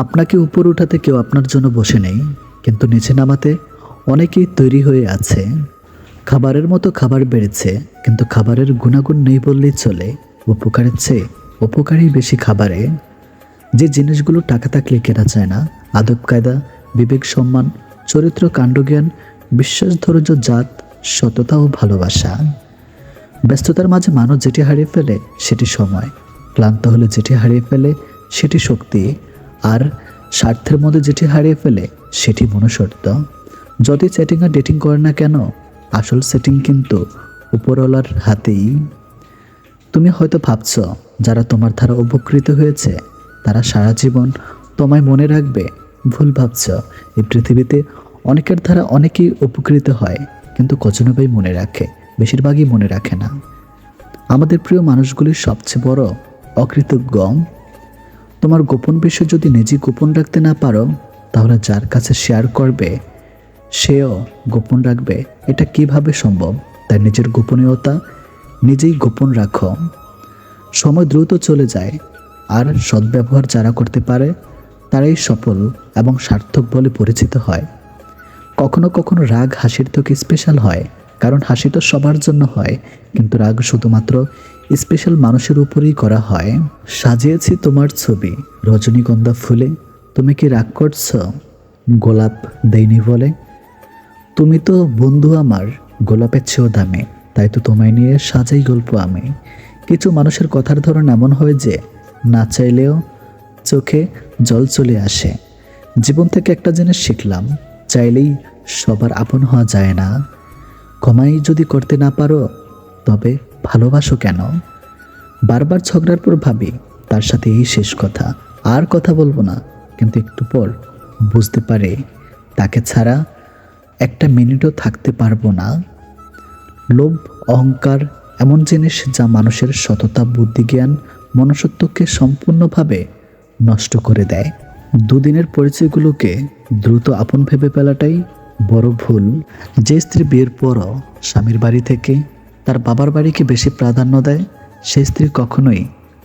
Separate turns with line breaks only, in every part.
আপনাকে উপরে উঠাতে কেউ আপনার জন্য বসে নেই, কিন্তু নিচে নামাতে অনেকেই তৈরি হয়ে আছে। খাবারের মতো খাবার বেড়েছে, কিন্তু খাবারের গুণাগুণ নেই বললেই চলে। উপকারের চেয়ে উপকারই বেশি খাবারে। যে জিনিসগুলো টাকা থাকলে কেনা যায় না, আদব কায়দা, বিবেক, সম্মান, চরিত্র, কাণ্ডজ্ঞান, বিশ্বাস, ধৈর্য, জাত, সততা ও ভালোবাসা। ব্যস্ততার মাঝে মানুষ যেটি হারিয়ে ফেলে সেটি সময়, ক্লান্ত হলে যেটি হারিয়ে ফেলে সেটি শক্তি, আর স্বার্থের মধ্যে যেটি হারিয়ে ফেলে সেটি মনুষ্যত্ব। যতই চ্যাটিং আর ডেটিং করে না কেন, আসল সেটিং কিন্তু উপরওয়ালার হাতেই। তুমি হয়তো ভাবছ যারা তোমার দ্বারা উপকৃত হয়েছে তারা সারা জীবন তোমায় মনে রাখবে। ভুল ভাবছ। এই পৃথিবীতে অনেকের দ্বারা অনেকেই উপকৃত হয়, কিন্তু কজনবাই মনে রাখে, বেশিরভাগই মনে রাখে না। আমাদের প্রিয় মানুষগুলির সবচেয়ে বড় অকৃতজ্ঞ। তোমার গোপন বিষয় যদি নিজে গোপন রাখতে না পারো, তাহলে যার কাছে শেয়ার করবে সেও গোপন রাখবে। এটা কিভাবে সম্ভব? তাই নিজের গোপনীয়তা নিজেই গোপন রাখো। সময় দ্রুত চলে যায়, আর সদ্ব্যবহার যারা করতে পারে তারাই সফল এবং সার্থক বলে পরিচিত হয়। কখনো কখনো রাগ হাসির থেকে স্পেশাল হয়, কারণ হাসি তো সবার জন্য হয়, কিন্তু রাগ শুধুমাত্র স্পেশাল মানুষের উপরেই করা হয়। সাজিয়েছি তোমার ছবি রজনীগন্ধা ফুলে, তুমি কি রাগ করছো গোলাপ দেইনি বলে? তুমি তো বন্ধু আমার, গোলাপের চেয়েও দামি, তাই তো তোমায় নিয়ে সাজাই গল্প আমি। কিছু মানুষের কথার ধরন এমন হয় যে না চাইলেও চোখে জল চলে আসে। জীবন থেকে একটা জিনিস শিখলাম, চাইলেই সবার আপন হওয়া যায় না। ক্ষমাই যদি করতে না পারো তবে ভালোবাসো কেন? বারবার ঝগড়ার পর ভাবি তার সাথে এই শেষ কথা, আর কথা বলবো না, কিন্তু একটু পর বুঝতে পারে তাকে ছাড়া একটা মিনিটও থাকতে পারবো না। লোভ, অহংকার এমন জিনিস যা মানুষের সততা, বুদ্ধি, জ্ঞান, মনুষ্যত্বকে সম্পূর্ণভাবে নষ্ট করে দেয়। দুদিনের পরিচয়গুলোকে দ্রুত আপন ভেবে ফেলাটাই বড় ভুল। যে স্ত্রী বিয়ের পরও স্বামীর বাড়ি থেকে তার বাবার বাড়িকে বেশি প্রাধান্য দেয়, সেই স্ত্রী কখনোই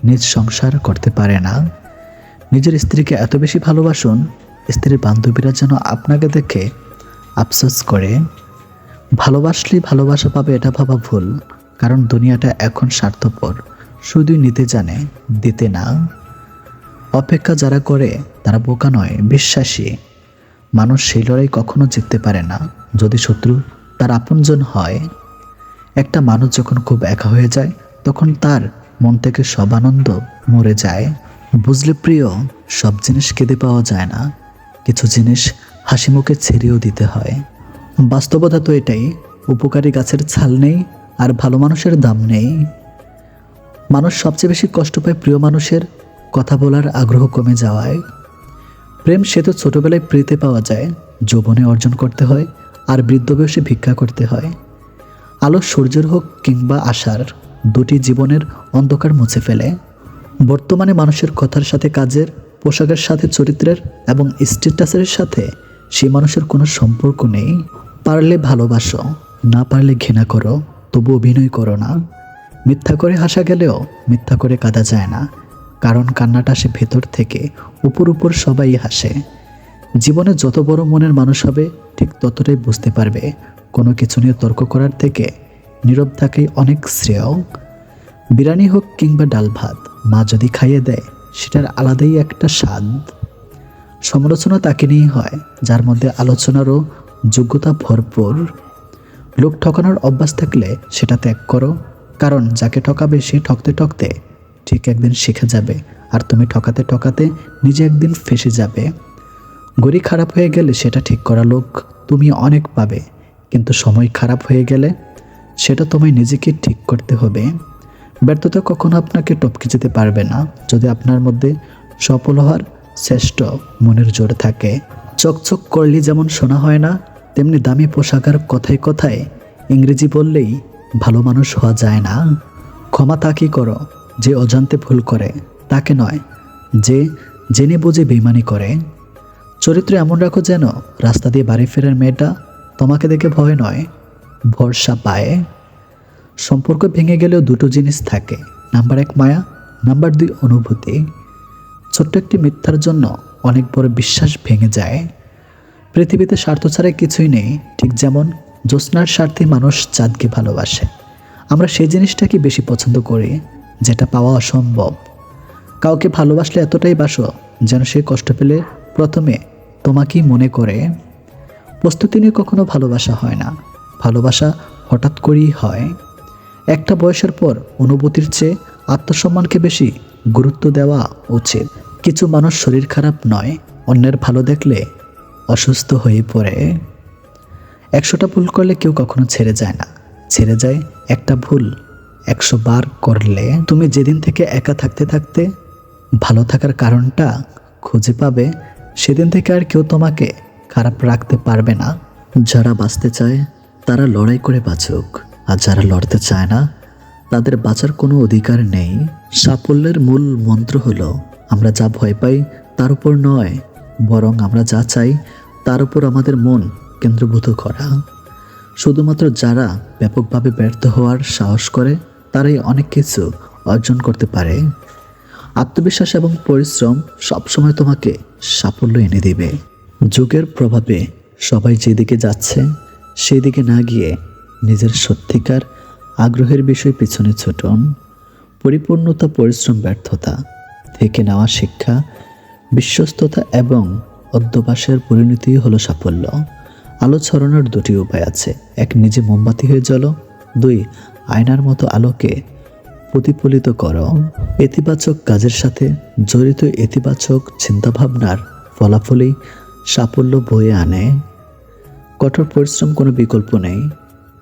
নিজ সংসার করতে পারে না। নিজের স্ত্রীকে এত বেশি ভালোবাসুন, স্ত্রীর বান্ধবীরা যেন আপনাকে দেখে আফসোস করে। ভালোবাসলেই ভালোবাসা পাবে এটা ভাবা ভুল, কারণ দুনিয়াটা এখন স্বার্থপর, শুধুই নিতে জানে, দিতে না। অপেক্ষা যারা করে তারা বোকা নয়, বিশ্বাসী। মানুষ সেই লড়াই কখনো জিততে পারে না যদি শত্রু তার আপনজন হয়। একটা মানুষ যখন খুব একা হয়ে যায়, তখন তার মন থেকে সব আনন্দ মরে যায়। বুঝলে প্রিয়, সব জিনিস কেঁদে পাওয়া যায় না, কিছু জিনিস হাসি মুখে ছেড়েও দিতে হয়। বাস্তবতা তো এটাই, উপকারী গাছের ছাল নেই আর ভালো মানুষের দাম নেই। মানুষ সবচেয়ে বেশি কষ্ট পায় প্রিয় মানুষের কথা বলার আগ্রহ কমে যাওয়ায়। প্রেম সে তো ছোটবেলায় পেতে পাওয়া যায়, যৌবনে অর্জন করতে হয়, আর বৃদ্ধ বয়সে ভিক্ষা করতে হয়। আলো সূর্যের হোক কিংবা আশার, দুটি জীবনের অন্ধকার মুছে ফেলে। বর্তমানে মানুষের কথার সাথে কাজের, পোশাকের সাথে চরিত্রের এবং স্ট্যাটাসের সাথে সেই মানুষের কোনো সম্পর্ক নেই। পারলে ভালোবাসো, না পারলে ঘৃণা করো, তবু অভিনয় করো না। মিথ্যা করে হাসা গেলেও মিথ্যা করে কাঁদা যায় না, কারণ কান্নাটা আসে ভেতর থেকে, উপর উপর সবাই হাসে। জীবনে যত বড় মনের মানুষ হবে ঠিক ততটাই বুঝতে পারবে কোনো কিছু নিয়ে তর্ক করার থেকে নীরব থাকাই অনেক শ্রেয়। বিরিয়ানি হোক কিংবা ডাল ভাত, মা যদি খাইয়ে দেয় সেটার আলাদাই একটা স্বাদ। সমালোচনা তাকে নিয়েই হয় যার মধ্যে আলোচনারও যোগ্যতা ভরপুর। লোক ঠকানোর অভ্যাস থাকলে সেটা ত্যাগ করো, কারণ যাকে ঠকাবে সে ঠকতে ঠকতে ঠিক একদিন শিখে যাবে, আর তুমি ঠকাতে ঠকাতে নিজে একদিন ফেঁসে যাবে। ঘড়ি খারাপ হয়ে গেলে সেটা ঠিক করা লোক তুমি অনেক পাবে, কিন্তু সময় খারাপ হয়ে গেলে সেটা তোমায় নিজেকে ঠিক করতে হবে। ব্যর্থতা কখনো আপনাকে টপকে যেতে পারবে না যদি আপনার মধ্যে সফল হওয়ার শ্রেষ্ঠ মনের জোর থাকে। চকচক করলে যেমন শোনা হয় না, তেমনি দামি পোশাকের কথায় কথায় ইংরেজি বললেই ভালো মানুষ হওয়া যায় না। ক্ষমা তাকেই করো যে অজান্তে ভুল করে, তাকে নয় যে জেনে বুঝে বেইমানি করে। চরিত্র এমন রাখো যেন রাস্তা দিয়ে বাড়ি ফেরার মেয়েটা তোমাকে দেখে ভয় নয়, ভরসা পায়। সম্পর্ক ভেঙে গেলেও দুটো জিনিস থাকে, নাম্বার 1 মায়া, নাম্বার 2 অনুভূতি। ছোট্ট একটি মিথ্যার জন্য অনেক বড় বিশ্বাস ভেঙে যায়। পৃথিবীতে স্বার্থ ছাড়া কিছুই নেই, ঠিক যেমন জ্যোৎস্নার স্বার্থে মানুষ চাঁদকে ভালোবাসে। আমরা সেই জিনিসটাকে বেশি পছন্দ করি যেটা পাওয়া অসম্ভব। কাউকে ভালোবাসলে এতটাই বাসো যেন সে কষ্ট পেলে প্রথমে তোমাকেই মনে করে। প্রস্তুতি নিয়ে কখনো ভালোবাসা হয় না, ভালোবাসা হঠাৎ করেই হয়। একটা বয়সের পর অনুভূতির চেয়ে আত্মসম্মানকে বেশি গুরুত্ব দেওয়া উচিত। কিছু মানুষ শরীর খারাপ নয়, অন্যের ভালো দেখলে অসুস্থ হয়ে পড়ে। 100টা ভুল করলে কেউ কখনো ছেড়ে যায় না, ছেড়ে যায় একটা ভুল 100 বার করলে। তুমি যেদিন থেকে একা থাকতে থাকতে ভালো থাকার কারণটা খুঁজে পাবে, সেদিন থেকে আর কেউ তোমাকে খারাপ রাখতে পারবে না। যারা বাঁচতে চায় তারা লড়াই করে বাঁচুক, আর যারা লড়তে চায় না তাদের বাঁচার কোনো অধিকার নেই। সাফল্যের মূল মন্ত্র হলো আমরা যা ভয় পাই তার উপর নয়, বরং আমরা যা চাই তার উপর আমাদের মন কেন্দ্রীভূত করা। শুধুমাত্র যারা ব্যাপকভাবে ব্যর্থ হওয়ার সাহস করে তারাই অনেক কিছু অর্জন করতে পারে। আত্মবিশ্বাস এবং পরিশ্রম সবসময় তোমাকে সাফল্য এনে দেবে। যুগের প্রভাবে সবাই যেদিকে যাচ্ছে সেই দিকে না গিয়ে নিজের সত্যিকার আগ্রহের বিষয় পিছনে ছুটুন। পরিপূর্ণতা, পরিশ্রম, ব্যর্থতা থেকে নেওয়া শিক্ষা, বিশ্বস্ততা এবং অধ্যবসায়ের পরিণতি হলো সাফল্য। আলো ছড়ানোর দুটি উপায় আছে, এক নিজে মোমবাতি হয়ে জ্বলো, 2 আয়নার মতো আলোকে প্রতিফলিত করো। ইতিবাচক কাজের সাথে জড়িত ইতিবাচক চিন্তাভাবনার ফলাফলই সাফল্য বয়ে আনে। কঠোর পরিশ্রম কোনো বিকল্প নেই।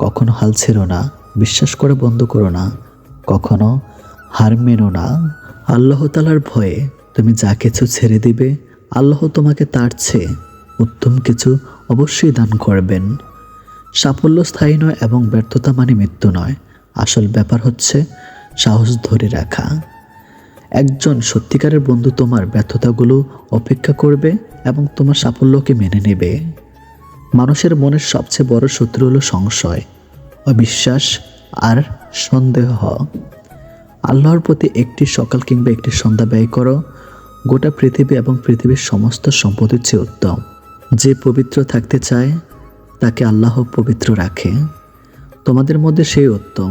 কখনো হাল ছেড়ো না, বিশ্বাস করা বন্ধ করো না, কখনো হার মেনো না। আল্লাহ তাআলার ভয়ে তুমি যা কিছু ছেড়ে দিবে, আল্লাহ তোমাকে তার চেয়ে উত্তম কিছু অবশ্যই দান করবেন। সাফল্য স্থায়ী নয় এবং ব্যর্থতা মানে মৃত্যু নয়। আসল ব্যাপার হচ্ছে সাহস ধরে রাখা। একজন সত্যিকারের বন্ধু তোমার ব্যর্থতাগুলো অপেক্ষা করবে এবং তোমার সাফল্যকে মেনে নেবে। মানুষের মনের সবচেয়ে বড় শত্রু হলো সংশয়, অবিশ্বাস আর সন্দেহ। আল্লাহর প্রতি একটি সকাল কিংবা একটি সন্ধ্যা ব্যয় করো, গোটা পৃথিবী এবং পৃথিবীর সমস্ত সম্পদের চেয়ে উত্তম। যে পবিত্র থাকতে চায় তাকে আল্লাহ পবিত্র রাখে। তোমাদের মধ্যে সেই উত্তম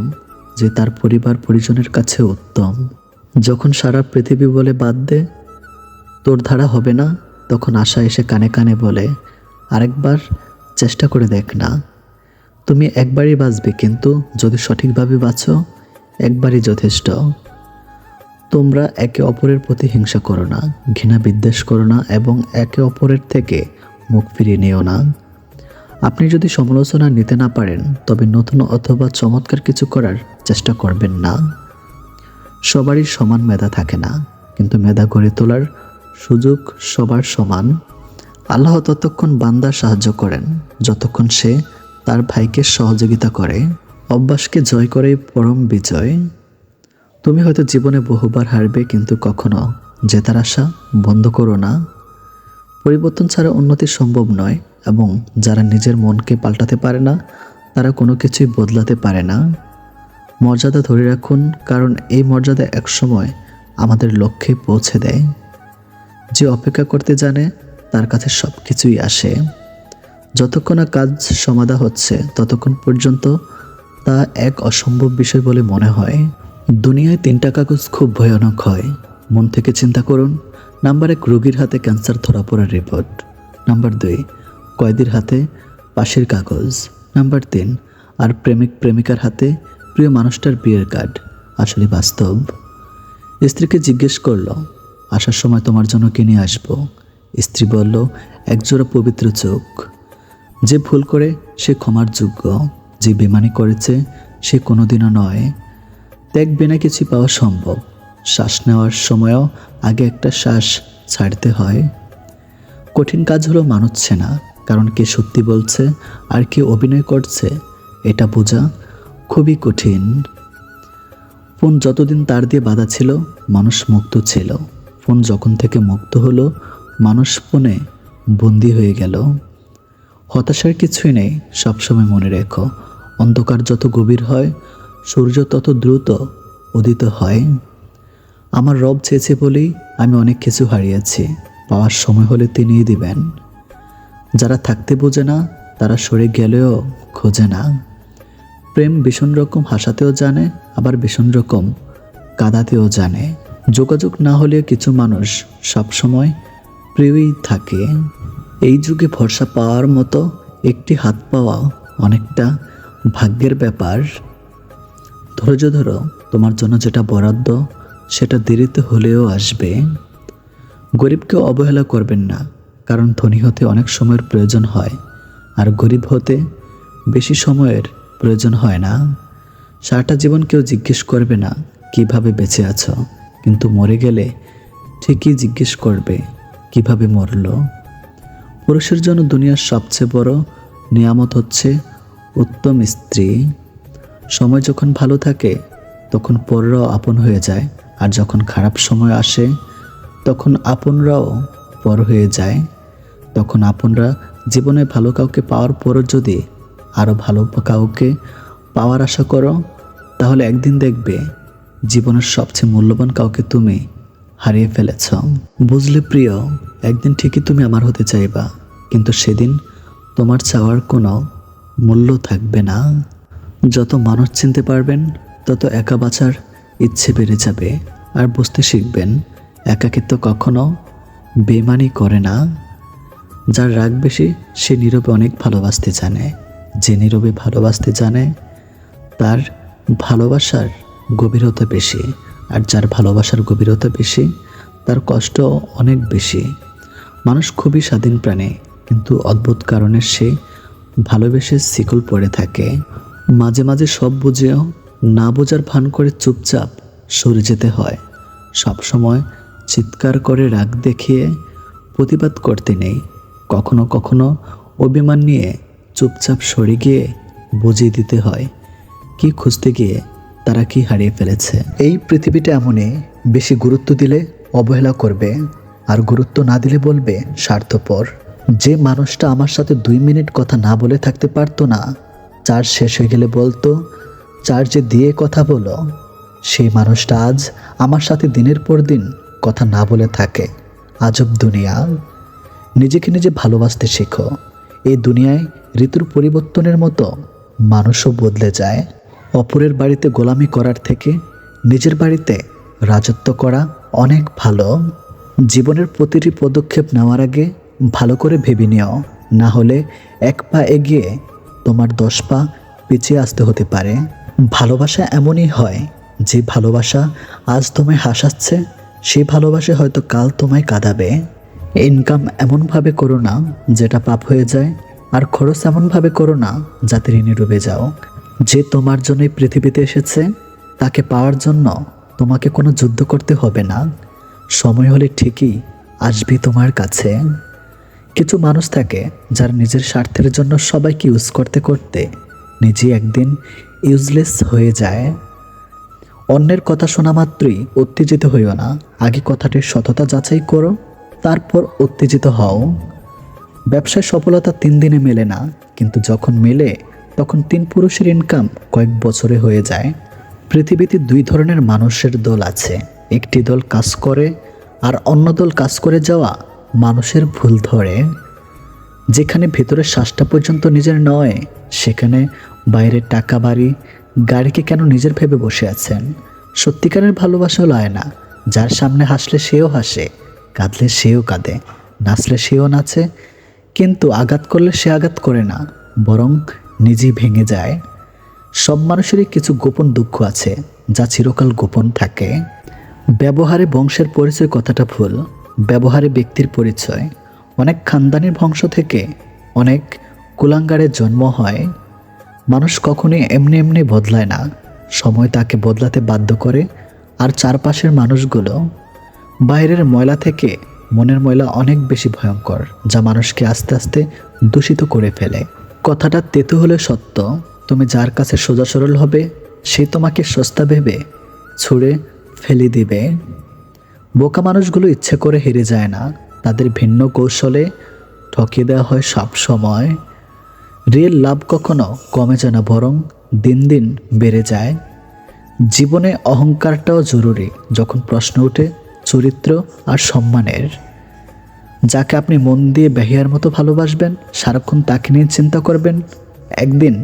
যে তার পরিবার পরিজনের কাছে উত্তম। যখন সারা পৃথিবী বলে বাদ দে, তোর ধারা হবে না, তখন আশা এসে কানে কানে বলে আরেকবার চেষ্টা করে দেখ না। তুমি একবারই বাঁচবে, কিন্তু যদি সঠিকভাবে বাঁচো একবারই যথেষ্ট। তোমরা একে অপরের প্রতি হিংসা করো না, ঘৃণা বিদ্বেষ করো না এবং একে অপরের থেকে মুখ ফিরিয়ে নিও না। আপনি যদি সমালোচনা নিতে না পারেন তবে নতুন অথবা চমৎকার কিছু করার চেষ্টা করবেন না। সবারই সমান মেধা থাকে না, কিন্তু মেধা গড়ে তোলার সুযোগ সবার সমান। আল্লাহ ততক্ষণ বান্দার সাহায্য করেন যতক্ষণ সে তার ভাইকে সহযোগিতা করে। অভ্যাসকে জয় করে পরম বিজয়। তুমি হয়তো জীবনে বহুবার হারবে, কিন্তু কখনো জেতার আশা বন্ধ করো না। পরিবর্তন ছাড়া উন্নতি সম্ভব নয় এবং যারা নিজের মনকে পাল্টাতে পারে না তারা কোনো কিছুই বদলাতে পারে না। মর্যাদা ধরে রাখুন, কারণ এই মর্যাদা একসময় আমাদের লক্ষ্যে পৌঁছে দেয়। যে অপেক্ষা করতে জানে তার কাছে সব কিছুই আসে। যতক্ষণ না কাজ সমাধা হচ্ছে ততক্ষণ পর্যন্ত তা এক অসম্ভব বিষয় বলে মনে হয়। দুনিয়ায় 3টা কাগজ খুব ভয়ানক হয়। মন থেকে চিন্তা করুন। নাম্বার 1, রোগীর হাতে ক্যান্সার ধরা পড়ার রিপোর্ট। নাম্বার 2, কয়েদির হাতে পাশের কাগজ। নাম্বার 3, আর প্রেমিক প্রেমিকার হাতে প্রিয় মানুষটার বিয়ের কার্ড। আসলে বাস্তব। স্ত্রীকে জিজ্ঞেস করলো, আসার সময় তোমার জন্য কিনে আসবো। স্ত্রী বলল, একজোড়া পবিত্র চোখ। যে ভুল করে সে ক্ষমার যোগ্য, যে বেমানি করেছে সে কোনোদিনও নয়। ত্যাগ বিনা কিছু পাওয়া সম্ভব। শ্বাস নেওয়ার সময়ও আগে একটা শ্বাস ছাড়তে হয়। কঠিন কাজ হলো মানছে না, কারণ কে সত্যি বলছে আর কে অভিনয় করছে এটা বোঝা খুবই কঠিন। ফোন যতদিন তার দিয়ে বাঁধা ছিল মানুষ মুক্ত ছিল। ফোন যখন থেকে মুক্ত হলো মানুষ ফোনে বন্দী হয়ে গেল। হতাশার কিছুই নেই, সবসময় মনে রেখো, অন্ধকার যত গভীর হয় সূর্য তত দ্রুত উদিত হয়। আমার রব চেয়েছে বলেই আমি অনেক কিছু হারিয়েছি, পাওয়ার সময় হলে তিনিই দিবেন। যারা থাকতে বোঝে না তারা সরে গেলেও খোঁজে না। প্রেম ভীষণ রকম হাসাতেও জানে, আবার ভীষণ রকম কাঁদাতেও জানে। যোগাযোগ না হলেও কিছু মানুষ সবসময় প্রিয়ই থাকে। এই যুগে ভরসা পাওয়ার মতো একটি হাত পাওয়া অনেকটা ভাগ্যের ব্যাপার। ধৈর্য ধরো, তোমার জন্য যেটা বরাদ্দ সেটা দেরিতে হলেও আসবে। গরিবকে অবহেলা করবেন না, কারণ ধনী হতে অনেক সময়ের প্রয়োজন হয়, আর গরিব হতে বেশি সময়ের প্রয়োজন হয় না। সারাটা জীবন কেউ জিজ্ঞেস করবে না কিভাবে বেঁচে আছো, কিন্তু মরে গেলে ঠিকই জিজ্ঞেস করবে কিভাবে মরলো। পুরুষের জন্য দুনিয়ার সবচেয়ে বড় নিয়ামত হচ্ছে উত্তম স্ত্রী। সময় যখন ভালো থাকে তখন পররাও আপন হয়ে যায়, আর যখন খারাপ সময় আসে তখন আপনরাও পর হয়ে যায়। তখন আপনরা জীবনে ভালো কাউকে পাওয়ার পরও যদি আরও ভালো কাউকে পাওয়ার আশা করো, তাহলে একদিন দেখবে জীবনের সবচেয়ে মূল্যবান কাউকে তুমি হারিয়ে ফেলেছ। বুঝলে প্রিয়, একদিন ঠিকই তুমি আমার হতে চাইবা, কিন্তু সেদিন তোমার চাওয়ার কোনো মূল্য থাকবে না। যত মানুষ চিনতে পারবেন তত একা বাঁচার ইচ্ছে বেড়ে যাবে, আর বুঝতে শিখবেন একাকিত্ব কখনো বেমানি করে না। যার রাগ বেশি সে নীরবে অনেক ভালোবাসতে জানে। যে নীরবে ভালোবাসতে জানে তার ভালোবাসার গভীরতা বেশি, আর যার ভালোবাসার গভীরতা বেশি তার কষ্ট অনেক বেশি। মানুষ খুবই স্বাধীন প্রাণী, কিন্তু অদ্ভুত কারণে সে ভালোবেসে শিকল পড়ে থাকে। মাঝে মাঝে সব বুঝেও না বোঝার ভান করে চুপচাপ সরে যেতে হয়। সবসময় চিৎকার করে রাগ দেখিয়ে প্রতিবাদ করতে নেই। কখনো কখনো অভিমান নিয়ে চুপচাপ সরে গিয়ে বুঝিয়ে দিতে হয় কি খুঁজতে গিয়ে তারা কি হারিয়ে ফেলেছে। এই পৃথিবীটা এমনই, বেশি গুরুত্ব দিলে অবহেলা করবে, আর গুরুত্ব না দিলে বলবে স্বার্থপর। যে মানুষটা আমার সাথে 2 মিনিট কথা না বলে থাকতে পারতো না, চার্জ শেষ হয়ে গেলে বলতো চার্জে দিয়ে কথা বলো, সেই মানুষটা আজ আমার সাথে দিনের পর দিন কথা না বলে থাকে। আজব দুনিয়া। নিজেকে নিজে ভালোবাসতে শেখো। এই দুনিয়ায় ঋতুর পরিবর্তনের মতো মানুষও বদলে যায়। অপরের বাড়িতে গোলামি করার থেকে নিজের বাড়িতে রাজত্ব করা অনেক ভালো। জীবনের প্রতিটি পদক্ষেপ নেওয়ার আগে ভালো করে ভেবে নিও, না হলে 1 পা এগিয়ে তোমার 10 পা পিছিয়ে আসতে হতে পারে। ভালোবাসা এমনই হয়, যে ভালোবাসা আজ তোমায় হাসাচ্ছে সেই ভালোবাসা হয়তো কাল তোমায় কাঁদাবে। ইনকাম এমনভাবে করো না যেটা পাপ হয়ে যায়, আর খরচ এমনভাবে করো না যাতে ঋণে ডুবে যাও। যে তোমার জন্যই পৃথিবীতে এসেছে তাকে পাওয়ার জন্য তোমাকে কোনো যুদ্ধ করতে হবে না। সময় হলে ঠিকই আসবে তোমার কাছে। কিছু মানুষ থাকে যারা নিজের স্বার্থের জন্য সবাইকে ইউজ করতে করতে নিজে একদিন ইউজলেস হয়ে যায়। অন্যের কথা শোনা মাত্রই উত্তেজিত হইও না, আগে কথাটির সততা যাচাই করো, তারপর উত্তেজিত হও। ব্যবসায় সফলতা 3 দিনে মেলে না, কিন্তু যখন মেলে তখন 3 পুরুষের ইনকাম কয়েক বছরে হয়ে যায়। পৃথিবীতে 2 ধরনের মানুষের দল আছে, একটি দল কাজ করে আর অন্য দল কাজ করে যাওয়া মানুষের ভুল ধরে। যেখানে ভেতরের শ্বাসটা পর্যন্ত নিজের নয়, সেখানে বাইরের টাকা বাড়ি গাড়িকে কেন নিজের ভেবে বসে আছেন। সত্যিকারের ভালোবাসা লয় না, যার সামনে হাসলে সেও হাসে, কাঁদলে সেও কাঁদে, নাচলে সেও নাচে, কিন্তু আঘাত করলে সে আঘাত করে না, বরং নিজেই ভেঙে যায়। সব মানুষেরই কিছু গোপন দুঃখ আছে যা চিরকাল গোপন থাকে। ব্যবহারে বংশের পরিচয় কথাটা ভুল, ব্যবহারে ব্যক্তির পরিচয়। অনেক খানদানির বংশ থেকে অনেক কুলাঙ্গারের জন্ম হয়। মানুষ কখনোই এমনি এমনি বদলায় না, সময় তাকে বদলাতে বাধ্য করে। আর চারপাশের মানুষগুলো, বাইরের ময়লা থেকে মনের ময়লা অনেক বেশি ভয়ঙ্কর, যা মানুষকে আস্তে আস্তে দূষিত করে ফেলে। কথাটা তেতো হলে সত্য, তুমি যার কাছে সোজা সরল হবে সে তোমাকে সস্তা ভেবে ছুঁড়ে ফেলে দিবে। বোকা মানুষগুলো ইচ্ছে করে হেরে যায় না, তাদের ভিন্ন কৌশলে ঠকিয়ে দেওয়া হয় সব সময়। রিয়েল লাভ কখনো কমে যায় না, বরং দিন দিন বেড়ে যায়। জীবনে অহংকারটাও জরুরি যখন প্রশ্ন ওঠে চরিত্র আর সম্মানের। যাকে আপনি মন দিয়ে বেহিয়ার মতো ভালোবাসবেন, সারাক্ষণ তাকে নিয়ে চিন্তা করবেন, একদিন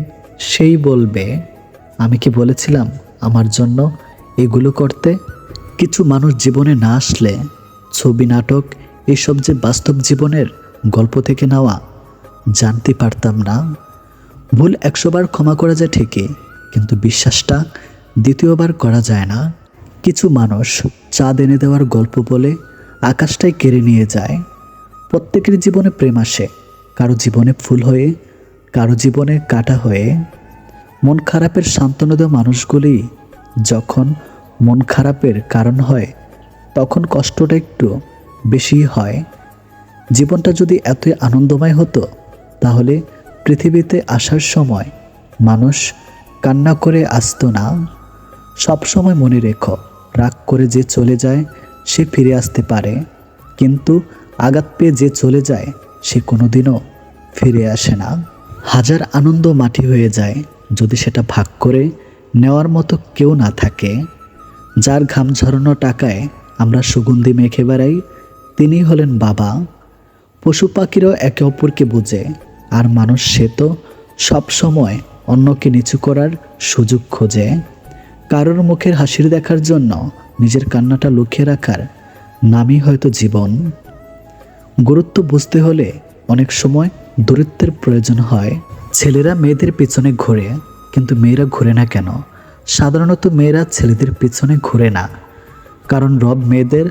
সেই বলবে, আমি কি বলেছিলাম আমার জন্য এগুলো করতে? কিছু মানুষ জীবনে না আসলে ছবি, নাটক এইসব যে বাস্তব জীবনের গল্প থেকে নেওয়া জানতে পারতাম না। ভুল 100 বার ক্ষমা করা যায় ঠিকই, কিন্তু বিশ্বাসটা দ্বিতীয়বার করা যায় না। কিছু মানুষ চাঁদ এনে দেওয়ার গল্প বলে আকাশটাই কেড়ে নিয়ে যায়। প্রত্যেকের জীবনে প্রেম আসে, কারো জীবনে ফুল হয়ে, কারো জীবনে কাঁটা হয়ে। মন খারাপের সান্ত্বনা দেওয়া মানুষগুলি যখন মন খারাপের কারণ হয়, তখন কষ্টটা একটু বেশি হয়। জীবনটা যদি এতই আনন্দময় হতো, তাহলে পৃথিবীতে আসার সময় মানুষ কান্না করে আসতো না। সবসময় মনে রেখো, রাগ করে যে চলে যায় সে ফিরে আসতে পারে, কিন্তু আঘাত পেয়ে যে চলে যায় সে কোনোদিনও ফিরে আসে না। হাজার আনন্দ মাটি হয়ে যায় যদি সেটা ভাগ করে নেওয়ার মতো কেউ না থাকে। যার ঘাম ঝরানো টাকায় আমরা সুগন্ধি মেখে বেড়াই, তিনি হলেন বাবা। পশু পাখিরাও একে অপরকে বোঝে, আর মানুষ সে তো সব সময় অন্যকে নিচু করার সুযোগ খোঁজে। কারোর মুখের হাসির দেখার জন্য নিজের কান্নাটা লুকিয়ে রাখার নামই হয়তো জীবন। গুরুত্ব বুঝতে হলে অনেক সময় দূরত্বের প্রয়োজন হয়। ছেলেরা মেয়েদের পিছনে ঘোরে, কিন্তু মেয়েরা ঘুরে না কেন? সাধারণত মেয়েরা ছেলেদের পিছনে ঘুরে না, কারণ রব মেয়েদের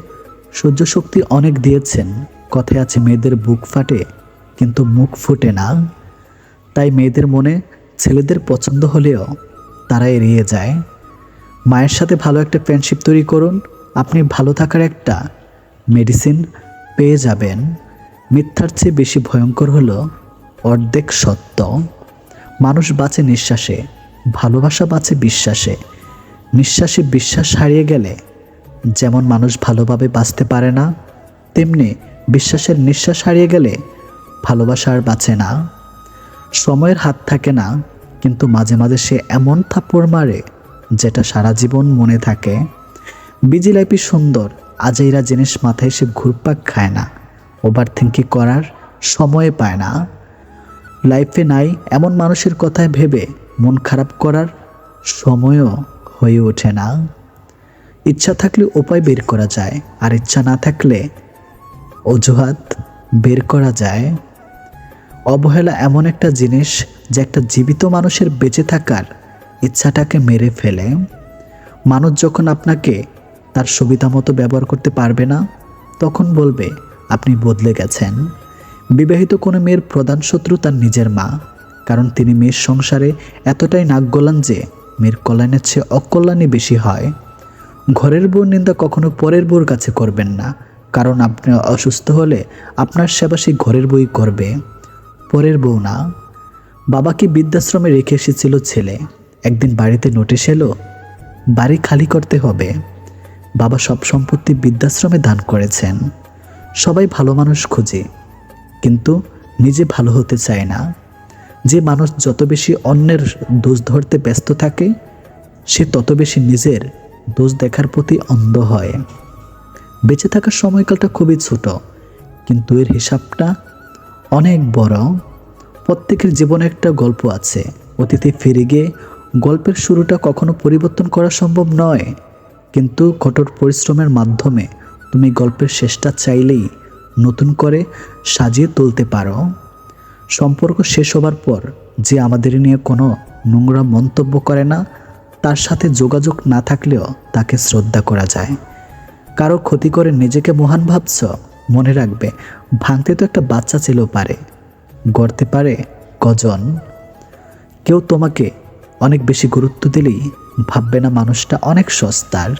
সহ্য শক্তি অনেক দিয়েছেন। কথায় আছে, মেয়েদের বুক ফাটে কিন্তু মুখ ফুটে না। তাই মেয়েদের মনে ছেলেদের পছন্দ হলেও তারা এড়িয়ে যায়। মায়ের সাথে ভালো একটা ফ্রেন্ডশিপ তৈরি করুন, আপনি ভালো থাকার একটা মেডিসিন পেয়ে যাবেন। মিথ্যার চেয়ে বেশি ভয়ঙ্কর হলো অর্ধেক সত্য। মানুষ বাঁচে নিঃশ্বাসে, ভালোবাসা বাঁচে বিশ্বাসে। নিঃশ্বাসে বিশ্বাস হারিয়ে গেলে যেমন মানুষ ভালোভাবে বাঁচতে পারে না, তেমনি বিশ্বাসের নিঃশ্বাস হারিয়ে গেলে ভালোবাসা আর বাঁচে না। সময়ের হাত থাকে না, কিন্তু মাঝে মাঝে সে এমন থাপ্পড় মারে যেটা সারা জীবন মনে থাকে। বিজি লাইফই সুন্দর, আজাইরা জিনিস মাথায় সে ঘুরপাক খায় না, ওভার থিঙ্কিং করার সময় পায় না। লাইফে নাই এমন মানুষের কথায় ভেবে মন খারাপ করার সময়ও হয়ে ওঠে না। ইচ্ছা থাকলে উপায় বের করা যায়, আর ইচ্ছা না থাকলে অজুহাত বের করা যায়। অবহেলা এমন একটা জিনিস যে একটা জীবিত মানুষের বেঁচে থাকার ইচ্ছাটাকে মেরে ফেলে। মানুষ যখন আপনাকে তার সুবিধা মতো ব্যবহার করতে পারবে না, তখন বলবে আপনি বদলে গেছেন। বিবাহিত কোনো মেয়ের প্রধান শত্রু তার নিজের মা, কারণ তিনি মেয়ের সংসারে এতটাই নাক গলান যে মেয়ের কল্যাণের চেয়ে অকল্যাণই বেশি হয়। ঘরের বউর নিন্দা কখনো পরের বউর কাছে করবেন না, কারণ আপনি অসুস্থ হলে আপনার সেবা সেই ঘরের বউই করবে, পরের বউ না। বাবাকে বৃদ্ধাশ্রমে রেখে এসেছিল ছেলে, একদিন বাড়িতে নোটিশ এলো বাড়ি খালি করতে হবে। বাবা সব সম্পত্তি বৃদ্ধাশ্রমে দান করেছেন। সবাই ভালো মানুষ খোঁজে, কিন্তু নিজে ভালো হতে চায় না। যে মানুষ যত বেশি অন্যের দোষ ধরতে ব্যস্ত থাকে, সে তত বেশি নিজের দোষ দেখার প্রতি অন্ধ হয়। বেঁচে থাকার সময়কালটা খুবই ছোট, কিন্তু এর হিসাবটা অনেক বড়। প্রত্যেকের জীবনে একটা গল্প আছে, অতীতে ফিরে গিয়ে গল্পের শুরুটা কখনো পরিবর্তন করা সম্ভব নয়, কিন্তু কঠোর পরিশ্রমের মাধ্যমে তুমি গল্পের শেষটা চাইলেই নতুন করে সাজিয়ে তুলতে পারো। সম্পর্ক শেষ হবার পর যে আমাদের নিয়ে কোনো নোংরা মন্তব্য করে না, তার সাথে যোগাযোগ না থাকলেও তাকে শ্রদ্ধা করা যায়। কারো ক্ষতি করে নিজেকে মহান ভাবছ, মনে রাখবে ভাঙতে তো একটা বাচ্চা ছেলেও পারে, গড়তে পারে কজন। কেউ তোমাকে অনেক বেশি গুরুত্ব দিলেই ভাববে না মানুষটা অনেক সস্তার।